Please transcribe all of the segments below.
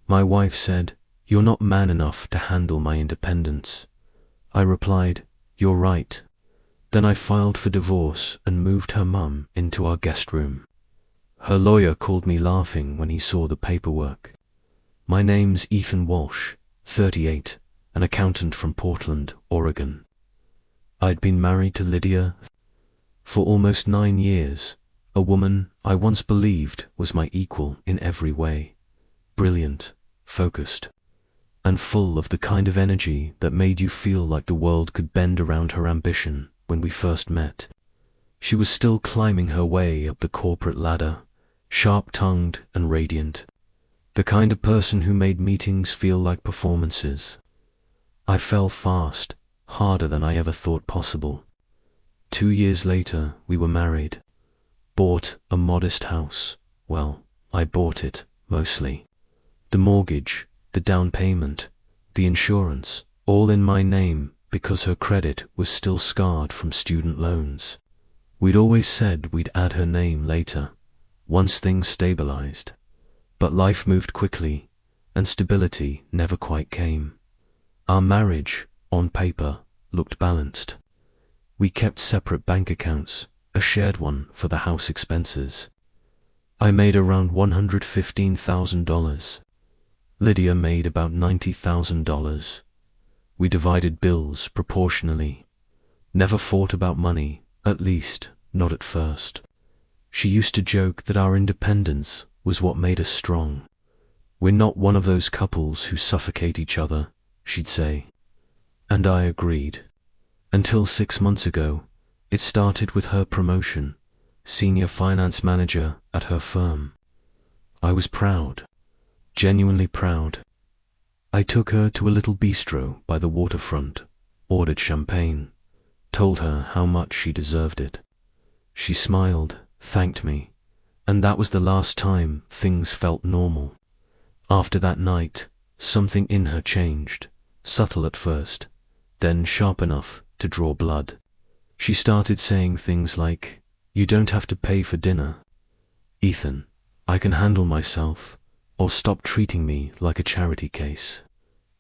My wife said, "You're not man enough to handle my independence." I replied, "You're right." Then I filed for divorce and moved her mum into our guest room. Her lawyer called me laughing when he saw the paperwork. My name's Ethan Walsh, 38, an accountant from Portland, Oregon. I'd been married to Lydia for almost 9 years, a woman I once believed was my equal in every way. Brilliant, focused, and full of the kind of energy that made you feel like the world could bend around her ambition. When we first met, she was still climbing her way up the corporate ladder, sharp-tongued and radiant, the kind of person who made meetings feel like performances. I fell fast, harder than I ever thought possible. 2 years later, we were married, bought a modest house. Well, I bought it, mostly. The mortgage, the down payment, the insurance, all in my name, because her credit was still scarred from student loans. We'd always said we'd add her name later, once things stabilized. But life moved quickly, and stability never quite came. Our marriage, on paper, looked balanced. We kept separate bank accounts, a shared one for the house expenses. I made around $115,000. Lydia made about $90,000. We divided bills proportionally. Never fought about money, at least, not at first. She used to joke that our independence was what made us strong. "We're not one of those couples who suffocate each other," she'd say. And I agreed. Until 6 months ago, it started with her promotion, senior finance manager at her firm. I was proud, genuinely proud. I took her to a little bistro by the waterfront, ordered champagne, told her how much she deserved it. She smiled, thanked me, and that was the last time things felt normal. After that night, something in her changed, subtle at first, then sharp enough to draw blood. She started saying things like, "You don't have to pay for dinner. Ethan, I can handle myself," or "Stop treating me like a charity case."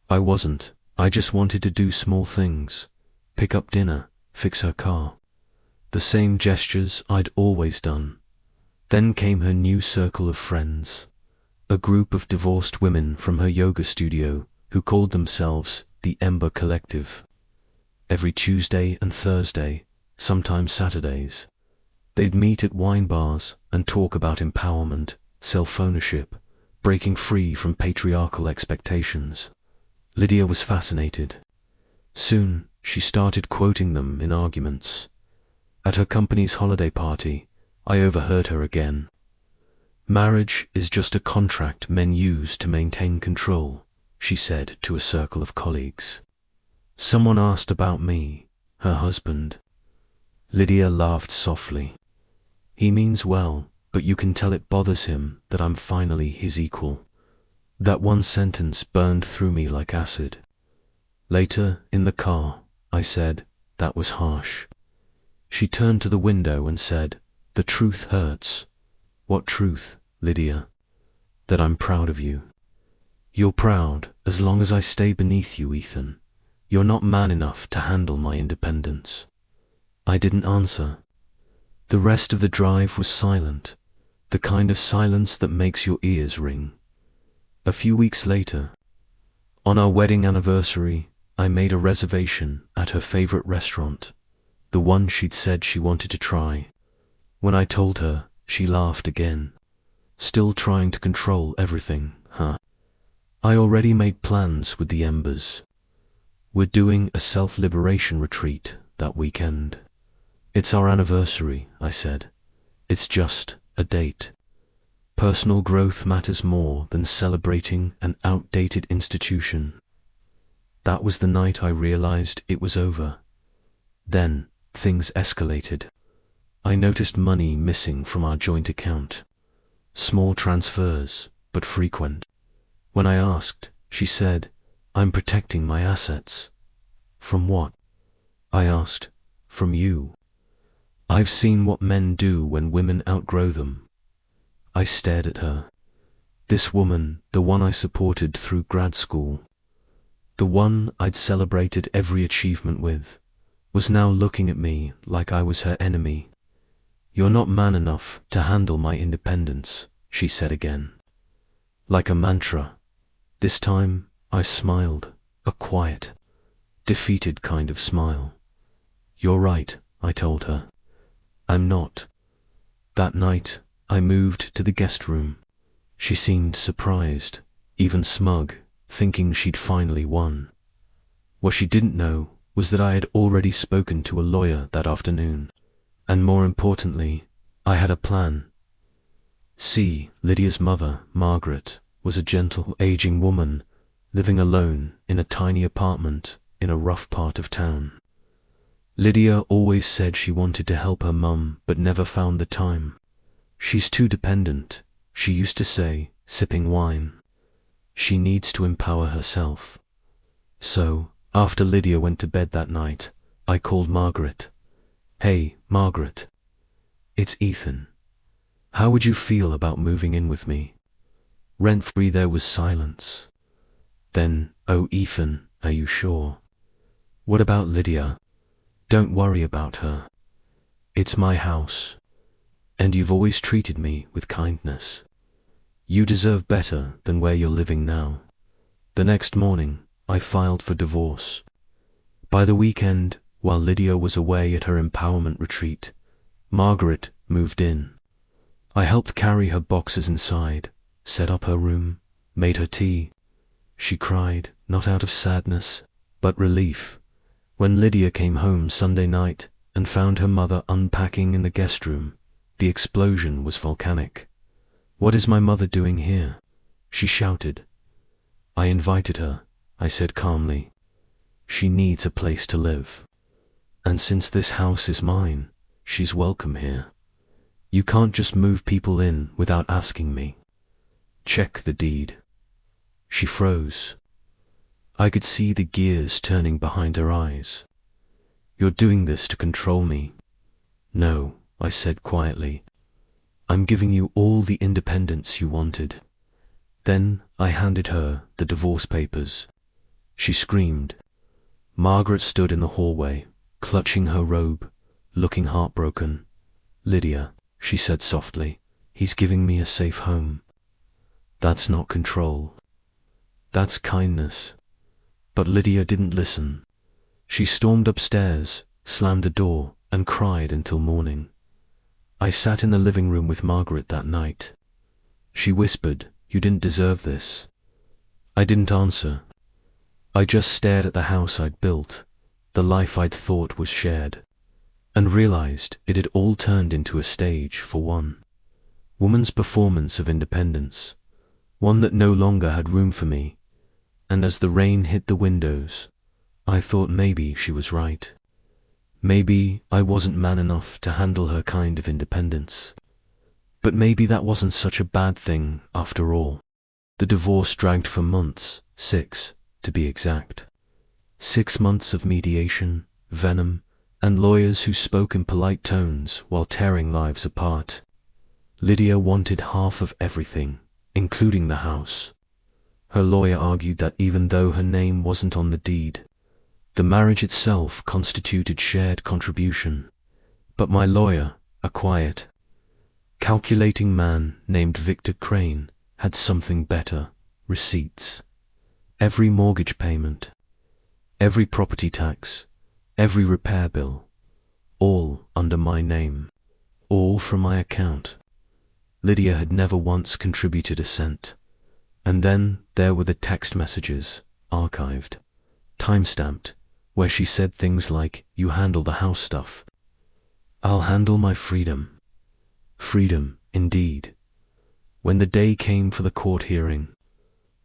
I wasn't. I just wanted to do small things, pick up dinner, fix her car. The same gestures I'd always done. Then came her new circle of friends, a group of divorced women from her yoga studio who called themselves the Ember Collective. Every Tuesday and Thursday, sometimes Saturdays, they'd meet at wine bars and talk about empowerment, self-ownership, breaking free from patriarchal expectations. Lydia was fascinated. Soon, she started quoting them in arguments. At her company's holiday party, I overheard her again. "Marriage is just a contract men use to maintain control," she said to a circle of colleagues. Someone asked about me, her husband. Lydia laughed softly. "He means well, but you can tell it bothers him that I'm finally his equal." That one sentence burned through me like acid. Later, in the car, I said, "That was harsh." She turned to the window and said, "The truth hurts." "What truth, Lydia?" "That I'm proud of you." "You're proud as long as I stay beneath you, Ethan. You're not man enough to handle my independence." I didn't answer. The rest of the drive was silent, the kind of silence that makes your ears ring. A few weeks later, on our wedding anniversary, I made a reservation at her favorite restaurant, the one she'd said she wanted to try. When I told her, she laughed again. "Still trying to control everything, huh?" I already made plans with the Embers. We're doing a self-liberation retreat that weekend. "It's our anniversary," I said. "It's just a date. Personal growth matters more than celebrating an outdated institution." That was the night I realized it was over. Then, things escalated. I noticed money missing from our joint account. Small transfers, but frequent. When I asked, she said, "I'm protecting my assets." "From what?" I asked. "From you. I've seen what men do when women outgrow them." I stared at her. This woman, the one I supported through grad school, the one I'd celebrated every achievement with, was now looking at me like I was her enemy. "You're not man enough to handle my independence," she said again, like a mantra. This time I smiled, a quiet, defeated kind of smile. "You're right," I told her. "I'm not." That night I moved to the guest room. She seemed surprised, even smug, thinking she'd finally won. What she didn't know was that I had already spoken to a lawyer that afternoon, and more importantly, I had a plan. See, Lydia's mother, Margaret, was a gentle, aging woman living alone in a tiny apartment in a rough part of town. Lydia always said she wanted to help her mum but never found the time. "She's too dependent," she used to say, sipping wine. "She needs to empower herself." So, after Lydia went to bed that night, I called Margaret. "Hey, Margaret. It's Ethan. How would you feel about moving in with me?" Rent-free there was silence. Then, "Oh, Ethan, are you sure? What about Lydia? Don't worry about her. It's my house. And you've always treated me with kindness. You deserve better than where you're living now." The next morning, I filed for divorce. By the weekend, while Lydia was away at her empowerment retreat, Margaret moved in. I helped carry her boxes inside, set up her room, made her tea. She cried, not out of sadness, but relief, when Lydia came home Sunday night and found her mother unpacking in the guest room. The explosion was volcanic. "What is my mother doing here?" she shouted. "I invited her," I said calmly. "She needs a place to live. And since this house is mine, she's welcome here. You can't just move people in without asking me. Check the deed." She froze. I could see the gears turning behind her eyes. "You're doing this to control me." "No," I said quietly. "I'm giving you all the independence you wanted." Then I handed her the divorce papers. She screamed. Margaret stood in the hallway, clutching her robe, looking heartbroken. "Lydia," she said softly, "he's giving me a safe home." "That's not control. That's kindness." But Lydia didn't listen. She stormed upstairs, slammed the door, and cried until morning. I sat in the living room with Margaret that night. She whispered, "You didn't deserve this." I didn't answer. I just stared at the house I'd built, the life I'd thought was shared, and realized it had all turned into a stage for one woman's performance of independence, one that no longer had room for me. And as the rain hit the windows, I thought maybe she was right. Maybe I wasn't man enough to handle her kind of independence. But maybe that wasn't such a bad thing after all. The divorce dragged for months, 6, to be exact. 6 months of mediation, venom, and lawyers who spoke in polite tones while tearing lives apart. Lydia wanted half of everything, including the house. Her lawyer argued that even though her name wasn't on the deed, the marriage itself constituted shared contribution. But my lawyer, a quiet, calculating man named Victor Crane, had something better: receipts. Every mortgage payment, every property tax, every repair bill, all under my name, all from my account. Lydia had never once contributed a cent. And then there were the text messages, archived, time-stamped, where she said things like, "You handle the house stuff. I'll handle my freedom." Freedom, indeed. When the day came for the court hearing,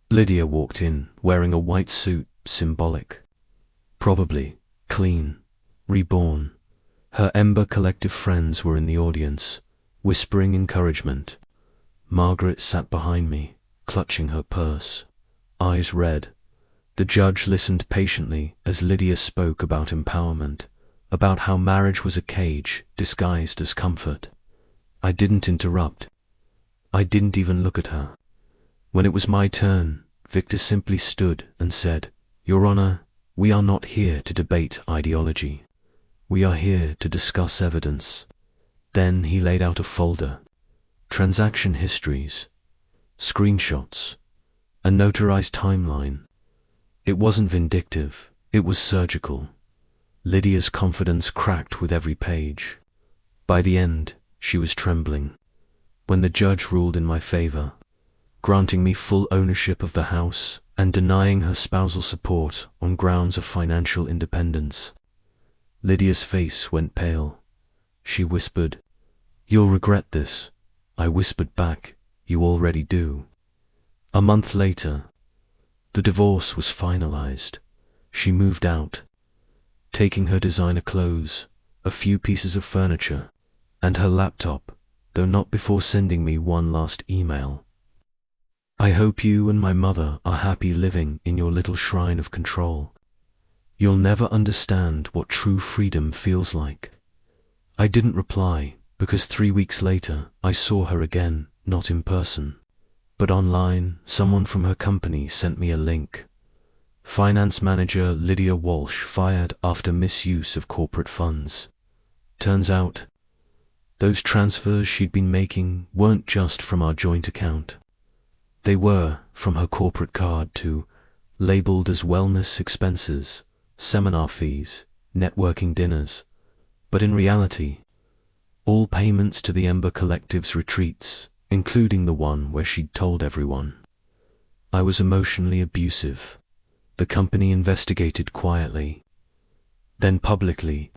Lydia walked in wearing a white suit, symbolic. Probably clean, reborn. Her Ember Collective friends were in the audience, whispering encouragement. Margaret sat behind me, clutching her purse, eyes red. The judge listened patiently as Lydia spoke about empowerment, about how marriage was a cage disguised as comfort. I didn't interrupt. I didn't even look at her. When it was my turn, Victor simply stood and said, "Your Honor, we are not here to debate ideology. We are here to discuss evidence." Then he laid out a folder, transaction histories, screenshots, a notarized timeline. It wasn't vindictive, it was surgical. Lydia's confidence cracked with every page. By the end, she was trembling. When the judge ruled in my favor, granting me full ownership of the house and denying her spousal support on grounds of financial independence, Lydia's face went pale. She whispered, "You'll regret this." I whispered back, "You already do." A month later, the divorce was finalized. She moved out, taking her designer clothes, a few pieces of furniture, and her laptop, though not before sending me one last email. "I hope you and my mother are happy living in your little shrine of control. You'll never understand what true freedom feels like." I didn't reply, because 3 weeks later I saw her again, not in person, but online. Someone from her company sent me a link. Finance manager Lydia Walsh fired after misuse of corporate funds. Turns out, those transfers she'd been making weren't just from our joint account. They were from her corporate card too, labeled as wellness expenses, seminar fees, networking dinners. But in reality, all payments to the Ember Collective's retreats, including the one where she'd told everyone. I was emotionally abusive. The company investigated quietly, then publicly,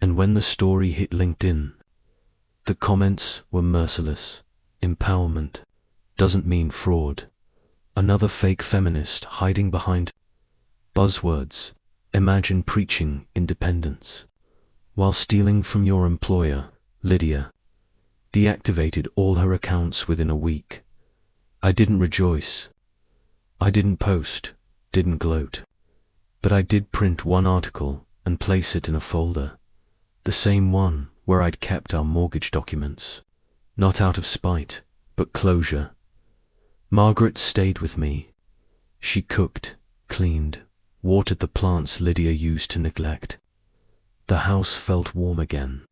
and when the story hit LinkedIn, the comments were merciless. "Empowerment doesn't mean fraud." Another fake feminist hiding behind buzzwords. Imagine preaching independence while stealing from your employer. Lydia deactivated all her accounts within a week. I didn't rejoice. I didn't post, didn't gloat. But I did print one article and place it in a folder. The same one where I'd kept our mortgage documents. Not out of spite, but closure. Margaret stayed with me. She cooked, cleaned, watered the plants Lydia used to neglect. The house felt warm again.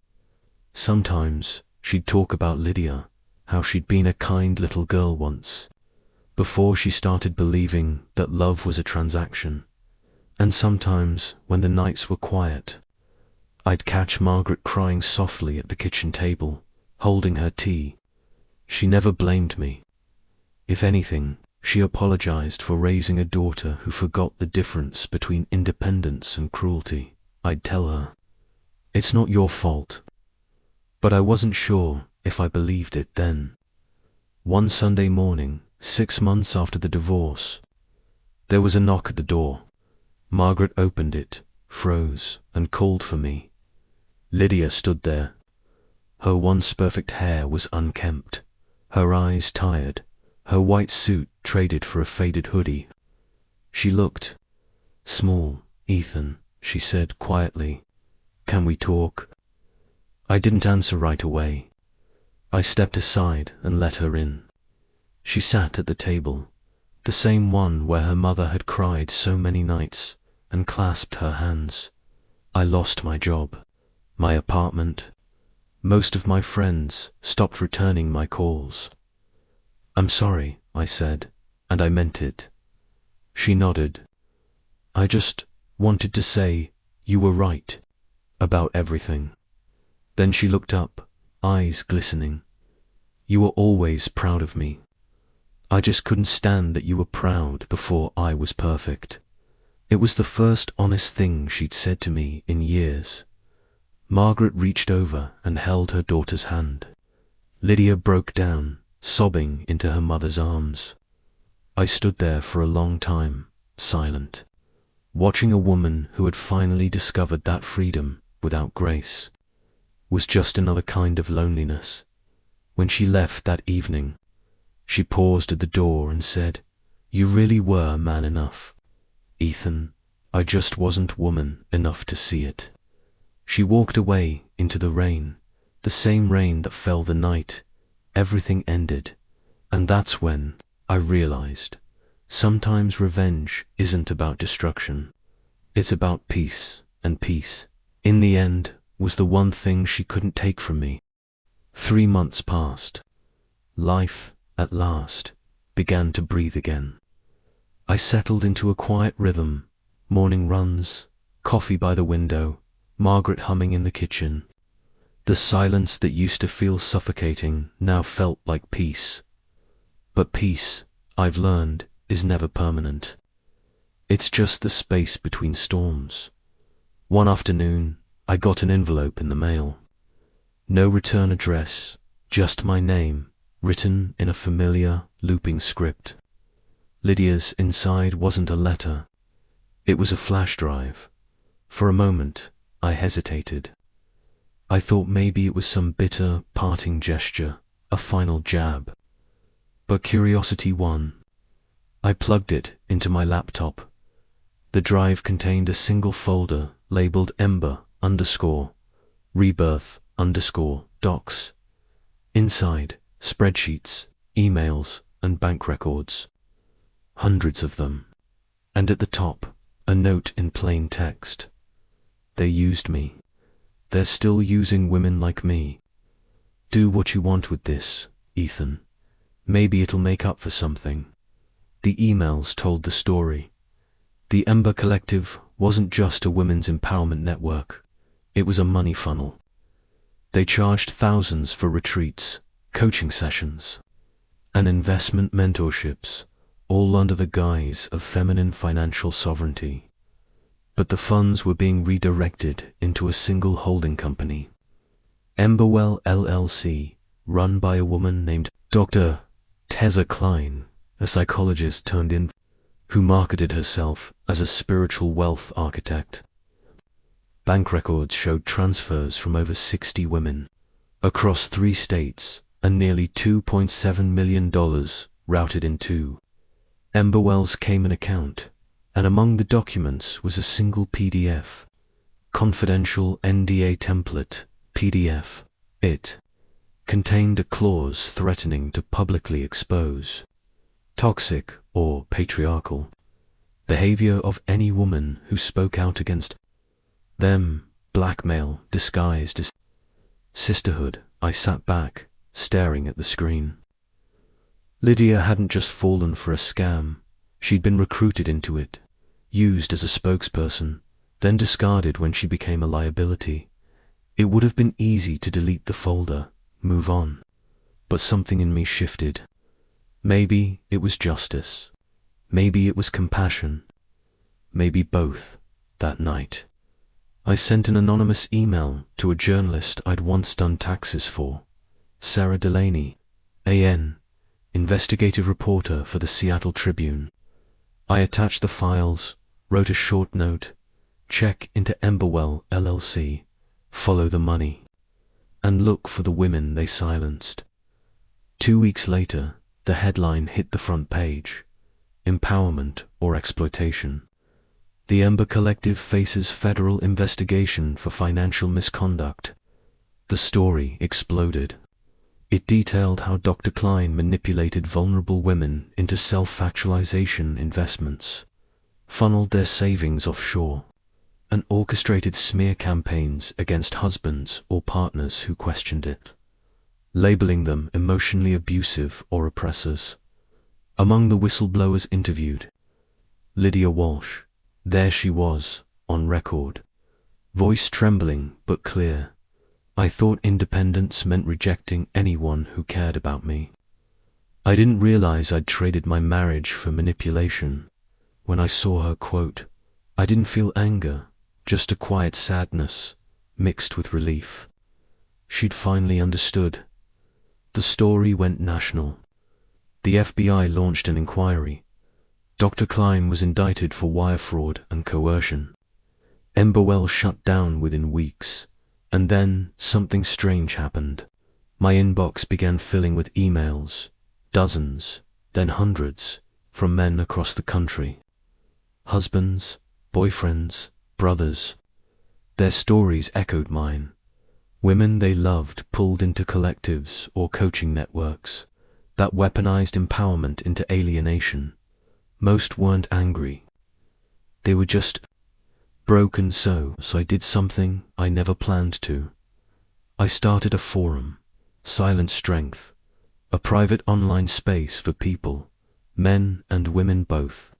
Sometimes she'd talk about Lydia, how she'd been a kind little girl once, before she started believing that love was a transaction. And sometimes, when the nights were quiet, I'd catch Margaret crying softly at the kitchen table, holding her tea. She never blamed me. If anything, she apologized for raising a daughter who forgot the difference between independence and cruelty. I'd tell her, "It's not your fault." But I wasn't sure if I believed it then. One Sunday morning, 6 months after the divorce, there was a knock at the door. Margaret opened it, froze, and called for me. Lydia stood there. Her once perfect hair was unkempt, her eyes tired, her white suit traded for a faded hoodie. She looked small. "Ethan," she said quietly, "can we talk?" I didn't answer right away. I stepped aside and let her in. She sat at the table, the same one where her mother had cried so many nights, and clasped her hands. I lost my job, my apartment. Most of my friends stopped returning my calls. "I'm sorry," I said, and I meant it. She nodded. "I just wanted to say you were right about everything." Then she looked up, eyes glistening. "You were always proud of me. I just couldn't stand that you were proud before I was perfect." It was the first honest thing she'd said to me in years. Margaret reached over and held her daughter's hand. Lydia broke down, sobbing into her mother's arms. I stood there for a long time, silent, watching a woman who had finally discovered that freedom without grace was just another kind of loneliness. When she left that evening, she paused at the door and said, "You really were man enough, Ethan. I just wasn't woman enough to see it." She walked away into the rain, the same rain that fell the night everything ended. And that's when I realized, sometimes revenge isn't about destruction. It's about peace, and peace, in the end, was the one thing she couldn't take from me. 3 months passed. Life, at last, began to breathe again. I settled into a quiet rhythm, morning runs, coffee by the window, Margaret humming in the kitchen. The silence that used to feel suffocating now felt like peace. But peace, I've learned, is never permanent. It's just the space between storms. One afternoon, I got an envelope in the mail. No return address, just my name, written in a familiar, looping script. Lydia's inside wasn't a letter. It was a flash drive. For a moment, I hesitated. I thought maybe it was some bitter, parting gesture, a final jab. But curiosity won. I plugged it into my laptop. The drive contained a single folder labeled Ember_Rebirth_Docs. Inside, spreadsheets, emails, and bank records. Hundreds of them. And at the top, a note in plain text. They used me. They're still using women like me. Do what you want with this, Ethan. Maybe it'll make up for something. The emails told the story. The Ember Collective wasn't just a women's empowerment network. It was a money funnel. They charged thousands for retreats, coaching sessions, and investment mentorships, all under the guise of feminine financial sovereignty. But the funds were being redirected into a single holding company, Emberwell LLC, run by a woman named Dr. Tessa Klein, a psychologist turned in, who marketed herself as a spiritual wealth architect. Bank records showed transfers from over 60 women across 3 states and nearly $2.7 million routed into Emberwell's Cayman account, and among the documents was a single PDF, confidential NDA template, PDF. It contained a clause threatening to publicly expose toxic or patriarchal behavior of any woman who spoke out against them, blackmail disguised as sisterhood. I sat back, staring at the screen. Lydia hadn't just fallen for a scam. She'd been recruited into it, used as a spokesperson, then discarded when she became a liability. It would have been easy to delete the folder, move on. But something in me shifted. Maybe it was justice. Maybe it was compassion. Maybe both, that night. I sent an anonymous email to a journalist I'd once done taxes for, Sarah Delaney, AN, investigative reporter for the Seattle Tribune. I attached the files, wrote a short note, check into Emberwell LLC, follow the money, and look for the women they silenced. 2 weeks later, the headline hit the front page, Empowerment or Exploitation. The Ember Collective faces federal investigation for financial misconduct. The story exploded. It detailed how Dr. Klein manipulated vulnerable women into self-actualization investments, funneled their savings offshore, and orchestrated smear campaigns against husbands or partners who questioned it, labeling them emotionally abusive or oppressors. Among the whistleblowers interviewed, Lydia Walsh. There she was, on record, voice trembling but clear. I thought independence meant rejecting anyone who cared about me. I didn't realize I'd traded my marriage for manipulation. When I saw her quote, I didn't feel anger, just a quiet sadness, mixed with relief. She'd finally understood. The story went national. The FBI launched an inquiry. Dr. Klein was indicted for wire fraud and coercion. Emberwell shut down within weeks, and then something strange happened. My inbox began filling with emails, dozens, then hundreds, from men across the country. Husbands, boyfriends, brothers. Their stories echoed mine. Women they loved pulled into collectives or coaching networks, that weaponized empowerment into alienation. Most weren't angry. They were just broken, so I did something I never planned to. I started a forum, Silent Strength, a private online space for people, men and women both,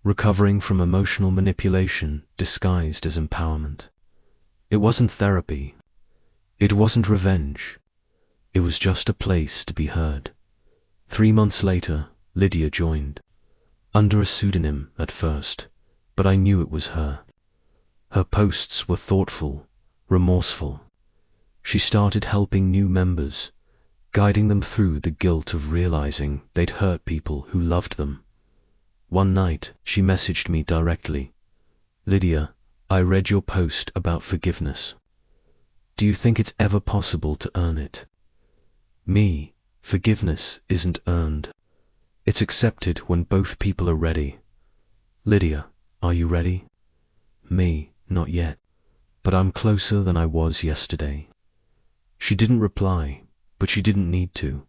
recovering from emotional manipulation disguised as empowerment. It wasn't therapy. It wasn't revenge. It was just a place to be heard. 3 months later, Lydia joined. Under a pseudonym at first, but I knew it was her. Her posts were thoughtful, remorseful. She started helping new members, guiding them through the guilt of realizing they'd hurt people who loved them. One night, she messaged me directly. "Lydia, I read your post about forgiveness. Do you think it's ever possible to earn it?" Me, forgiveness isn't earned. It's accepted when both people are ready. Lydia, are you ready? Me, not yet. But I'm closer than I was yesterday. She didn't reply, but she didn't need to.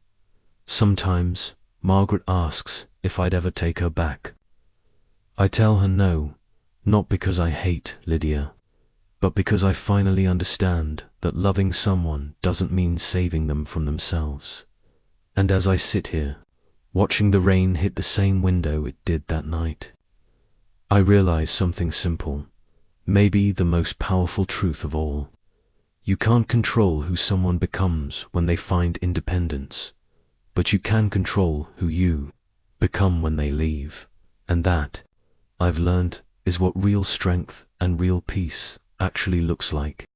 Sometimes, Margaret asks if I'd ever take her back. I tell her no, not because I hate Lydia, but because I finally understand that loving someone doesn't mean saving them from themselves. And as I sit here, watching the rain hit the same window it did that night, I realize something simple, maybe the most powerful truth of all. You can't control who someone becomes when they find independence, but you can control who you become when they leave. And that, I've learned, is what real strength and real peace actually looks like.